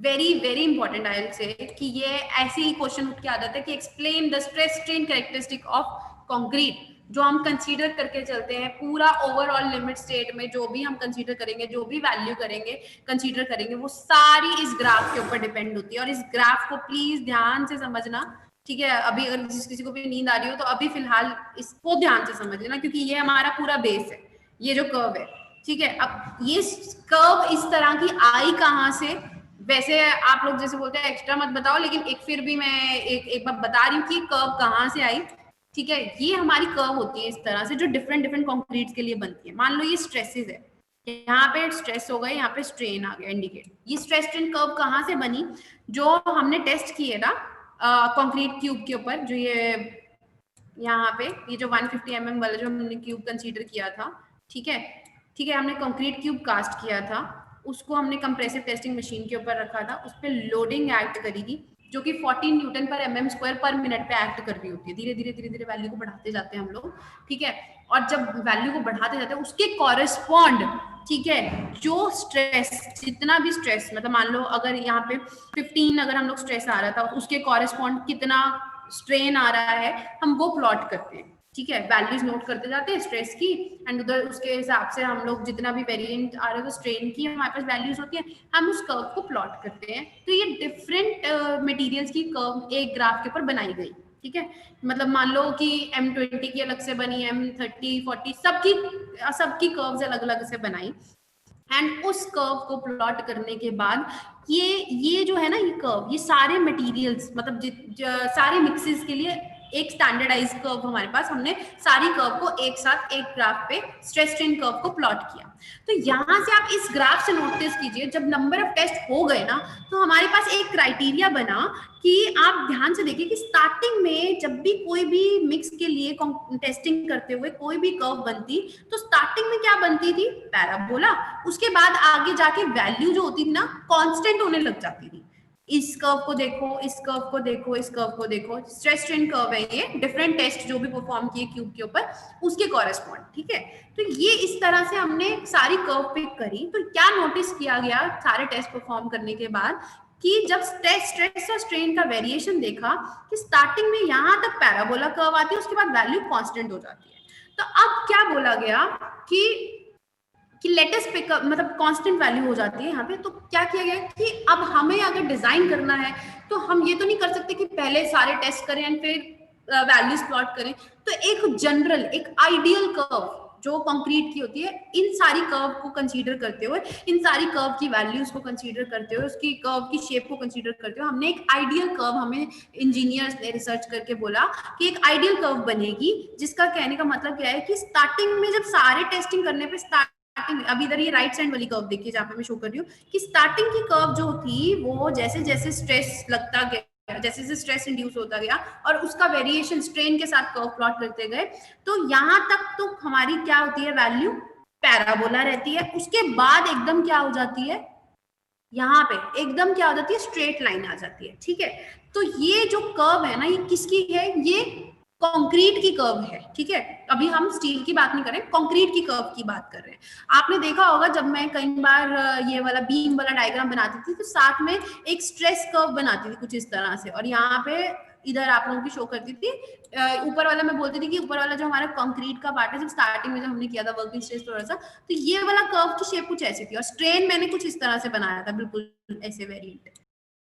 very important I will say, कि ये ऐसे ही क्वेश्चन उठ के आ जाता है कि explain the stress strain characteristic of concrete, जो हम कंसीडर करके चलते हैं पूरा ओवरऑल लिमिट स्टेट में, जो भी हम कंसीडर करेंगे, जो भी वैल्यू करेंगे, कंसीडर करेंगे, वो सारी इस ग्राफ के ऊपर डिपेंड होती है। और इस ग्राफ को प्लीज ध्यान से समझना, ठीक है। अभी अगर किसी को भी नींद आ रही हो तो अभी फिलहाल इसको ध्यान से समझ लेना, क्योंकि ये हमारा पूरा बेस है, ये जो कर्व है, ठीक है। अब ये कर्व इस तरह की आई कहाँ से, वैसे आप लोग जैसे बोलते हैं एक्स्ट्रा मत बताओ, लेकिन एक फिर भी मैं एक बार बता रही हूँ कि कर्व कहाँ से आई, ठीक है। ये हमारी कर्व होती है इस तरह से, जो डिफरेंट कंक्रीट के लिए बनती है। मान लो ये स्ट्रेसेस है, यहाँ पे स्ट्रेस हो गए, यहाँ पे स्ट्रेन आ गया, इंडिकेट। ये स्ट्रेस स्ट्रेन कर्व कहाँ से बनी, जो हमने टेस्ट किए ना कंक्रीट क्यूब के ऊपर, जो ये यहाँ पे ये जो 150 mm वाला जो हमने क्यूब कंसीडर किया था, ठीक है, हमने कंक्रीट क्यूब कास्ट किया था, उसको हमने कंप्रेसिव टेस्टिंग मशीन के ऊपर रखा था, उस पर लोडिंग एक्ट करेगी जो कि 14 न्यूटन पर mm स्क्वायर पर मिनट पे एक्ट कर रही होती है। धीरे धीरे वैल्यू को बढ़ाते जाते हैं हम लोग, ठीक है। और जब वैल्यू को बढ़ाते जाते हैं उसके कॉरेस्पॉन्ड, ठीक है, जो स्ट्रेस, जितना भी स्ट्रेस, मतलब मान लो अगर यहाँ पे 15 अगर हम लोग स्ट्रेस आ रहा था, उसके कॉरेस्पॉन्ड कितना स्ट्रेन आ रहा है, हम वो प्लॉट करते हैं, ठीक है। वैल्यूज नोट करते जाते हैं स्ट्रेस की, एंड उधर उसके हिसाब से हम लोग जितना भी वेरिएंट आ रहा है स्ट्रेन की हमारे पास वैल्यूज होती है, हम उस कर्व को प्लॉट करते हैं। तो ये डिफरेंट मटेरियल्स की कर्व एक ग्राफ के ऊपर बनाई गई, ठीक है। मतलब मान लो कि M20 की अलग से बनी, M30, 40 सबकी कर्व्स अलग अलग से बनाई, एंड उस कर्व को प्लॉट करने के बाद ये जो है ना, ये कर्व, ये सारे मटेरियल्स, मतलब सारे मिक्सेस के लिए एक स्टैंडर्डाइज कर्व हमारे पास, हमने सारी कर्व को एक साथ एक ग्राफ पे स्ट्रेस स्ट्रेन कर्व को प्लॉट किया। तो यहाँ से आप इस ग्राफ से नोटिस कीजिए, जब नंबर ऑफ टेस्ट हो गए ना, तो हमारे पास एक क्राइटेरिया बना कि आप ध्यान से देखिए कि स्टार्टिंग में जब भी कोई भी मिक्स के लिए टेस्टिंग करते हुए कोई भी कर्व बनती, तो स्टार्टिंग में क्या बनती थी, पैराबोला। उसके बाद आगे जाके वैल्यू जो होती थी ना, कांस्टेंट होने लग जाती थी। इस कर्व को देखो, इस कर्व को देखो, इस कर्व को देखो, स्ट्रेस स्ट्रेन कर्व है ये, डिफरेंट टेस्ट जो भी परफॉर्म किए क्यूब के ऊपर उसके कॉरेस्पॉन्ड, ठीक है। तो ये इस तरह से हमने सारी कर्व पिक करी। तो क्या नोटिस किया गया सारे टेस्ट परफॉर्म करने के बाद, कि जब स्ट्रेस और स्ट्रेन का वेरिएशन देखा कि स्टार्टिंग में यहाँ तक पैराबोला कर्व आती है, उसके बाद वैल्यू कांस्टेंट हो जाती है। तो अब क्या बोला गया कि लेटेस्ट पिकअप मतलब कांस्टेंट वैल्यू हो जाती है यहाँ पे। तो क्या किया गया कि अब हमें अगर डिजाइन करना है तो हम ये तो नहीं कर सकते कि पहले सारे टेस्ट करें एंड फिर वैल्यूज प्लॉट करें। तो एक जनरल एक आइडियल कर्व जो कंक्रीट की होती है, इन सारी कर्व को कंसीडर करते हुए, इन सारी कर्व की वैल्यूज को कंसीडर करते हुए, उसकी कर्व की शेप को कंसीडर करते हुए हमने एक आइडियल कर्व, हमें इंजीनियर्स ने रिसर्च करके बोला कि एक आइडियल कर्व बनेगी, जिसका कहने का मतलब क्या है कि स्टार्टिंग में जब सारे टेस्टिंग करने पे स्टार्टिंग, अभी इधर ये राइट साइड वाली कर्व देखिए जहाँ पे मैं शो कर रही हूँ कि स्टार्टिंग की कर्व जो थी वो जैसे जैसे स्ट्रेस लगता गया, जैसे जैसे स्ट्रेस इंड्यूस होता गया और उसका वेरिएशन स्ट्रेन के साथ कर्व प्लॉट करते गए, तो यहां तक तो हमारी क्या होती है वैल्यू पैराबोला रहती है। उसके बाद एकदम क्या हो जाती है, यहाँ पे एकदम क्या हो जाती है, स्ट्रेट लाइन आ जाती है। ठीक है, तो ये जो कर्व है ना, ये किसकी है, ये कंक्रीट की कर्व है। ठीक है, अभी हम स्टील की बात नहीं कर रहे, कंक्रीट की कर्व की बात कर रहे हैं। आपने देखा होगा जब मैं कई बार ये वाला बीम वाला डायग्राम बनाती थी तो साथ में एक स्ट्रेस कर्व बनाती थी कुछ इस तरह से, और यहाँ पे इधर आप लोगों की शो करती थी। ऊपर वाला मैं बोलती थी कि ऊपर वाला जो हमारा कंक्रीट का पार्ट है, जब स्टार्टिंग में जब हमने किया था वर्किंग स्ट्रेस थोड़ा सा, तो ये वाला कर्व की शेप कुछ ऐसी थी और स्ट्रेन मैंने कुछ इस तरह से बनाया था, बिल्कुल ऐसे वेरिएंट।